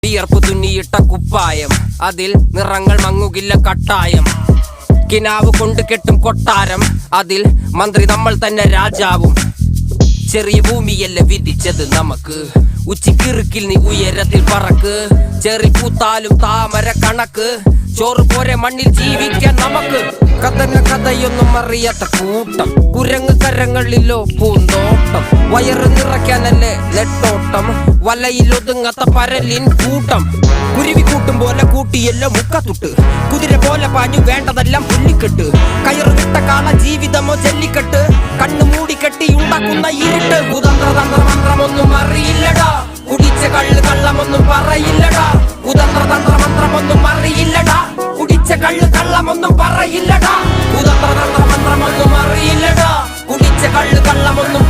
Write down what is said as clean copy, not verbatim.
വിയർപ്പ് തുന്നിയിട്ട കുപ്പായം, അതിൽ നിറങ്ങൾ മങ്ങുകില്ല കട്ടായം. കിനാവ് കൊണ്ട് കെട്ടും കൊട്ടാരം, അതിൽ മന്ത്രി നമ്മൾ തന്നെ രാജാവും. ചെറിയ ഭൂമിയല്ല വിധിച്ചത് നമുക്ക്, ഉച്ചിക്കിറുക്കിൽ നീ ഉയരത്തിൽ പറക്ക്. ചെറി പൂത്താലും താമര കണക്ക്, ചോറ് പോരെ മണ്ണിൽ ജീവിക്കാൻ നമുക്ക്. കഥയൊന്നും അറിയാത്ത കൂട്ടം, കുരങ്ങ് കരങ്ങളിലോ പൂന്തോട്ടം. വയറ് നിറയ്ക്കാനല്ലേ നെട്ടോട്ടം, വലയിൽ ഒതുങ്ങാത്ത പരലിൻ കൂട്ടം. കുരുവി കൂട്ടും പോലെ കൂട്ടിയല്ലോ മുക്കത്തുട്ട്, കുതിര പോലെ പാഞ്ഞു വേണ്ടതെല്ലാം പുല്ലിക്കെട്ട്. കയറ് വിട്ട കാള ജീവിതമോ ജല്ലിക്കെട്ട്, കണ്ണു മൂടിക്കെട്ടി ഉണ്ടാക്കുന്ന ഇരുട്ട്. കുതന്ത്രതന്ത്രമന്ത്രമൊന്നും അറിയില്ലടാ, കുടിച്ച കള്ള് കള്ളമൊന്നും പറയില്ലടാ. കുതന്ത്രതന്ത്രമന്ത്രമൊന്നും അറിയില്ലടാ, കുടിച്ച കള്ള് കള്ളമൊന്നും പറയില്ലടാ. കുതന്ത്രതന്ത്രമന്ത്രമൊന്നും അറിയില്ലടാ, കുടിച്ച കള്ള് കള്ളമൊന്നും